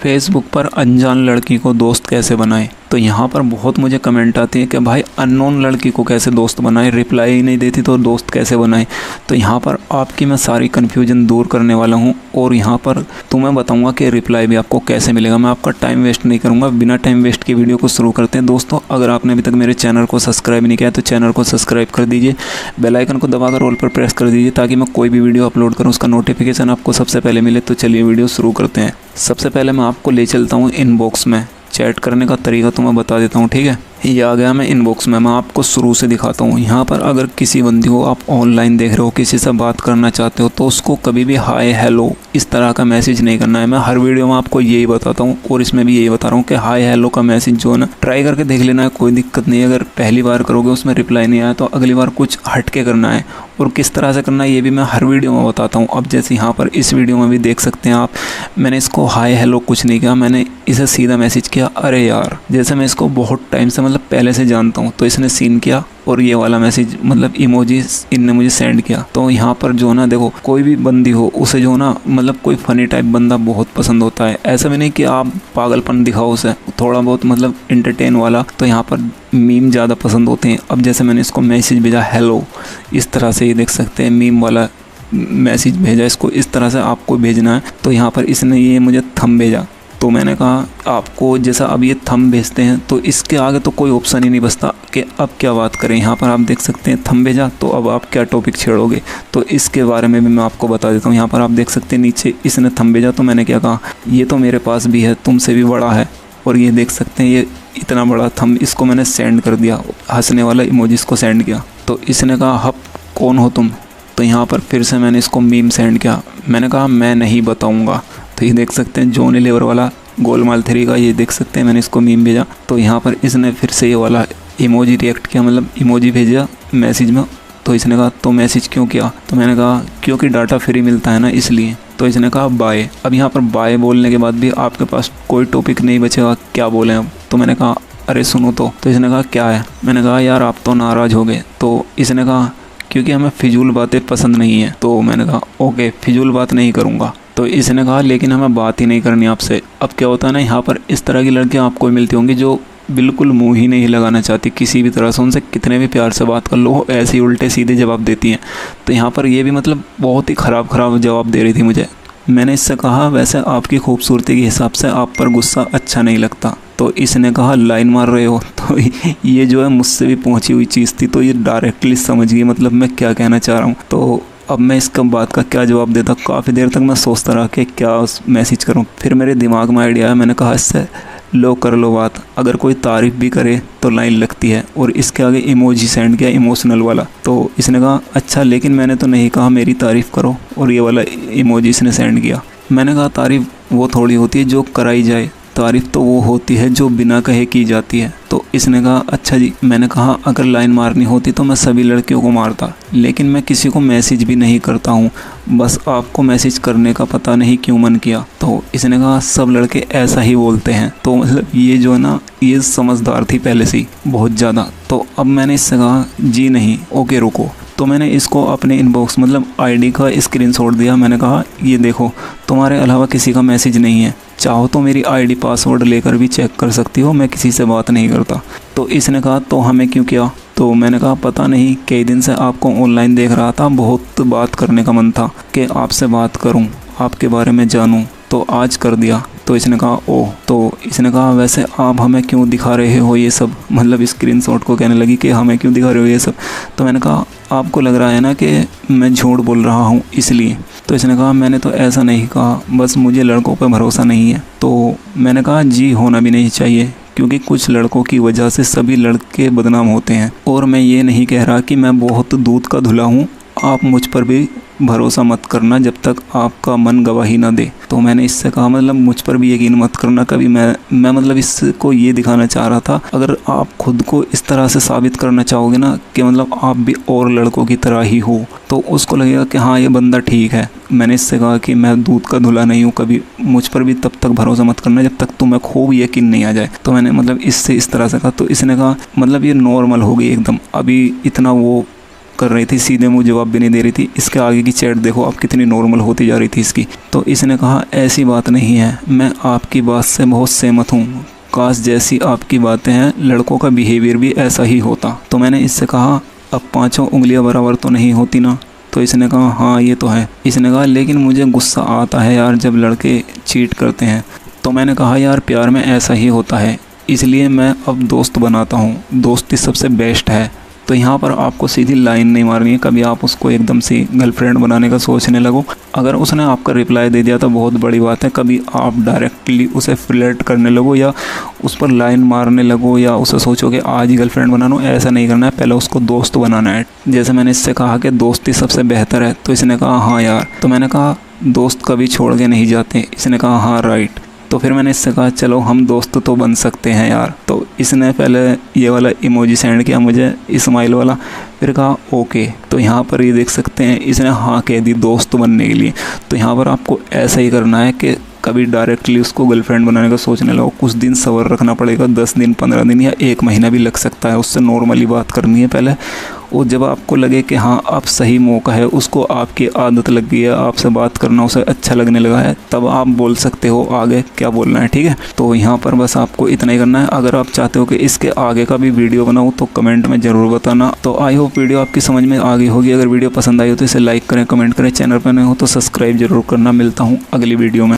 Facebook पर अनजान लड़की को दोस्त कैसे बनाएं। तो यहाँ पर बहुत मुझे कमेंट आते हैं कि भाई अननोन लड़की को कैसे दोस्त बनाएं, रिप्लाई ही नहीं देती तो दोस्त कैसे बनाएं। तो यहाँ पर आपकी मैं सारी कन्फ्यूजन दूर करने वाला हूँ और यहाँ पर तुम्हें बताऊँगा कि रिप्लाई भी आपको कैसे मिलेगा। मैं आपका टाइम वेस्ट नहीं करूँगा, बिना टाइम वेस्ट की वीडियो को शुरू करते हैं। दोस्तों, अगर आपने अभी तक मेरे चैनल को सब्सक्राइब नहीं किया है तो चैनल को सब्सक्राइब कर दीजिए, बेल आइकन को दबाकर ऑल पर प्रेस कर दीजिए ताकि मैं कोई भी वीडियो अपलोड करूँ उसका नोटिफिकेशन आपको सबसे पहले मिले। तो चलिए वीडियो शुरू करते हैं। सबसे पहले मैं आपको ले चलता हूँ इनबॉक्स में। चैट करने का तरीका तो मैं बता देता हूँ, ठीक है। ये आ गया मैं इनबॉक्स में, मैं आपको शुरू से दिखाता हूँ। यहाँ पर अगर किसी बंदी को आप ऑनलाइन देख रहे हो, किसी से बात करना चाहते हो तो उसको कभी भी हाय हेलो इस तरह का मैसेज नहीं करना है। मैं हर वीडियो में आपको यही बताता हूँ और इसमें भी यही बता रहा हूँ कि हाय हेलो का मैसेज जो है ना, ट्राई करके देख लेना है, कोई दिक्कत नहीं है। अगर पहली बार करोगे उसमें रिप्लाई नहीं आया तो अगली बार कुछ हट के करना है और किस तरह से करना है ये भी मैं हर वीडियो में बताता हूँ। अब जैसे यहाँ पर इस वीडियो में भी देख सकते हैं आप, मैंने इसको हाय हेलो कुछ नहीं किया, मैंने इसे सीधा मैसेज किया अरे यार। जैसे मैं इसको बहुत टाइम से मतलब पहले से जानता हूँ तो इसने सीन किया और ये वाला मैसेज मतलब इमोजी इनने मुझे सेंड किया। तो यहाँ पर जो ना देखो, कोई भी बंदी हो उसे जो ना मतलब कोई फ़नी टाइप बंदा बहुत पसंद होता है। ऐसा भी नहीं कि आप पागलपन दिखाओ उसे, थोड़ा बहुत मतलब एंटरटेन वाला। तो यहाँ पर मीम ज़्यादा पसंद होते हैं। अब जैसे मैंने इसको मैसेज भेजा हेलो, इस तरह से ये देख सकते हैं मीम वाला मैसेज भेजा, इसको इस तरह से आपको भेजना है। तो यहाँ पर इसने ये मुझे थंब भेजा, तो मैंने कहा आपको जैसा अब ये थंब भेजते हैं तो इसके आगे तो कोई ऑप्शन ही नहीं बचता कि अब क्या बात करें। यहाँ पर आप देख सकते हैं थंब भेजा, तो अब आप क्या टॉपिक छेड़ोगे तो इसके बारे में भी मैं आपको बता देता हूँ। यहाँ पर आप देख सकते हैं नीचे इसने थंब भेजा, तो मैंने क्या कहा, ये तो मेरे पास भी है, तुमसे भी बड़ा है। और ये देख सकते हैं ये इतना बड़ा थंब, इसको मैंने सेंड कर दिया, हंसने वाला इमोजी इसको सेंड किया। तो इसने कहा हप कौन हो तुम। तो यहाँ पर फिर से मैंने इसको मीम सेंड किया, मैंने कहा मैं नहीं बताऊँगा। तो ये देख सकते हैं जॉनी लीवर वाला गोलमाल 3 का, ये देख सकते हैं मैंने इसको मीम भेजा। तो यहाँ पर इसने फिर से ये वाला इमोजी रिएक्ट किया, मतलब इमोजी भेजा मैसेज में। तो इसने कहा तो मैसेज क्यों किया। तो मैंने कहा क्योंकि डाटा फ्री मिलता है ना इसलिए। तो इसने कहा बाय। अब यहाँ पर बाय बोलने के बाद भी आपके पास कोई टॉपिक नहीं बचेगा, क्या बोलें अब। तो मैंने कहा अरे सुनो तो इसने कहा क्या है। मैंने कहा यार आप तो नाराज़ हो गए। तो इसने कहा क्योंकि हमें फिजूल बातें पसंद नहीं है। तो मैंने कहा ओके फिजूल बात नहीं करूँगा। तो इसने कहा लेकिन हमें बात ही नहीं करनी आपसे। अब क्या होता है ना, यहाँ पर इस तरह की लड़कियाँ आपको मिलती होंगी जो बिल्कुल मुंह ही नहीं लगाना चाहती किसी भी तरह से, उनसे कितने भी प्यार से बात कर लो ऐसे ही उल्टे सीधे जवाब देती हैं। तो यहाँ पर ये भी मतलब बहुत ही ख़राब जवाब दे रही थी मुझे। मैंने इससे कहा वैसे आपकी खूबसूरती के हिसाब से आप पर गुस्सा अच्छा नहीं लगता। तो इसने कहा लाइन मार रहे हो। तो ये जो है मुझसे भी पहुंची हुई चीज़ थी, तो ये डायरेक्टली समझ गई मतलब मैं क्या कहना चाह रहा हूँ। तो अब मैं इसका बात का क्या जवाब देता। काफ़ी देर तक मैं सोचता रहा कि क्या मैसेज करूँ। फिर मेरे दिमाग में आइडिया आया, मैंने कहा इससे लो कर लो बात, अगर कोई तारीफ़ भी करे तो लाइन लगती है। और इसके आगे इमोजी सेंड किया इमोशनल वाला। तो इसने कहा अच्छा लेकिन मैंने तो नहीं कहा मेरी तारीफ़ करो, और ये वाला इमोजी इसने सेंड किया। मैंने कहा तारीफ़ वो थोड़ी होती है जो कराई जाए, तारीफ़ तो वो होती है जो बिना कहे की जाती है। तो इसने कहा अच्छा जी। मैंने कहा अगर लाइन मारनी होती तो मैं सभी लड़कियों को मारता, लेकिन मैं किसी को मैसेज भी नहीं करता हूँ, बस आपको मैसेज करने का पता नहीं क्यों मन किया। तो इसने कहा सब लड़के ऐसा ही बोलते हैं। तो मतलब ये जो है ना, ये समझदार थी पहले से ही बहुत ज़्यादा। तो अब मैंने इससे कहा जी नहीं ओके रुको। तो मैंने इसको अपने इनबॉक्स मतलब आईडी का स्क्रीनशॉट दिया। मैंने कहा ये देखो तुम्हारे अलावा किसी का मैसेज नहीं है, चाहो तो मेरी आईडी पासवर्ड लेकर भी चेक कर सकती हो, मैं किसी से बात नहीं करता। तो इसने कहा तो हमें क्यों किया। तो मैंने कहा पता नहीं, कई दिन से आपको ऑनलाइन देख रहा था, बहुत बात करने का मन था कि आपसे बात करूं, आपके बारे में जानूं, तो आज कर दिया। तो इसने कहा ओह। तो इसने कहा वैसे आप हमें क्यों दिखा रहे हो ये सब, मतलब स्क्रीनशॉट को कहने लगी कि हमें क्यों दिखा रहे हो ये सब। तो मैंने कहा आपको लग रहा है ना कि मैं झूठ बोल रहा हूँ इसलिए। तो इसने कहा मैंने तो ऐसा नहीं कहा, बस मुझे लड़कों पर भरोसा नहीं है। तो मैंने कहा जी होना भी नहीं चाहिए, क्योंकि कुछ लड़कों की वजह से सभी लड़के बदनाम होते हैं। और मैं ये नहीं कह रहा कि मैं बहुत दूध का धुला हूँ, आप मुझ पर भी भरोसा मत करना जब तक आपका मन गवाही ना दे। तो मैंने इससे कहा मतलब मुझ पर भी यकीन मत करना कभी। मैं मतलब इसको ये दिखाना चाह रहा था, अगर आप खुद को इस तरह से साबित करना चाहोगे ना कि मतलब आप भी और लड़कों की तरह ही हो, तो उसको लगेगा कि हाँ ये बंदा ठीक है। मैंने इससे कहा कि मैं दूध का धुला नहीं हूँ, कभी मुझ पर भी तब तक भरोसा मत करना जब तक तुम्हें खूब यकीन नहीं आ जाए। तो मैंने मतलब इससे इस तरह से कहा। तो इसने कहा मतलब ये नॉर्मल हो गई एकदम, अभी इतना वो कर रही थी, सीधे मुँह जवाब भी नहीं दे रही थी। इसके आगे की चैट देखो आप कितनी नॉर्मल होती जा रही थी इसकी। तो इसने कहा ऐसी बात नहीं है, मैं आपकी बात से बहुत सहमत हूँ, काश जैसी आपकी बातें हैं लड़कों का बिहेवियर भी ऐसा ही होता। तो मैंने इससे कहा अब 5 उंगलियां बराबर तो नहीं होती ना। तो इसने कहा हाँ ये तो है। इसने कहा लेकिन मुझे गुस्सा आता है यार जब लड़के चीट करते हैं। तो मैंने कहा यार प्यार में ऐसा ही होता है, इसलिए मैं अब दोस्त बनाता हूँ, दोस्ती सबसे बेस्ट है। तो यहाँ पर आपको सीधी लाइन नहीं मारनी है, कभी आप उसको एकदम से गर्लफ्रेंड बनाने का सोचने लगो। अगर उसने आपका रिप्लाई दे दिया तो बहुत बड़ी बात है, कभी आप डायरेक्टली उसे फ्लर्ट करने लगो या उस पर लाइन मारने लगो या उसे सोचो कि आज ही गर्लफ्रेंड बना लो, ऐसा नहीं करना है। पहले उसको दोस्त बनाना है। जैसे मैंने इससे कहा कि दोस्ती सबसे बेहतर है, तो इसने कहा हाँ यार। तो मैंने कहा दोस्त कभी छोड़ के नहीं जाते। इसने कहा हाँ राइट। तो फिर मैंने इससे कहा चलो हम दोस्त तो बन सकते हैं यार। तो इसने पहले ये वाला इमोजी सेंड किया मुझे, स्माइल वाला, फिर कहा ओके। तो यहाँ पर ये देख सकते हैं इसने हाँ कह दी दोस्त बनने के लिए। तो यहाँ पर आपको ऐसा ही करना है कि कभी डायरेक्टली उसको गर्लफ्रेंड बनाने का सोचने लगो, कुछ दिन सब्र रखना पड़ेगा, 10 दिन 15 दिन या 1 महीना भी लग सकता है। उससे नॉर्मली बात करनी है पहले, और जब आपको लगे कि हाँ अब सही मौका है, उसको आपकी आदत लग गई है, आपसे बात करना उसे अच्छा लगने लगा है, तब आप बोल सकते हो आगे क्या बोलना है। ठीक है, तो यहाँ पर बस आपको इतना ही करना है। अगर आप चाहते हो कि इसके आगे का भी वीडियो बनाऊँ तो कमेंट में ज़रूर बताना। तो आई होप वीडियो आपकी समझ में आ गई होगी। अगर वीडियो पसंद आई हो तो इसे लाइक करें, कमेंट करें, चैनल पर नए हो तो सब्सक्राइब जरूर करना। मिलता हूँ अगली वीडियो में।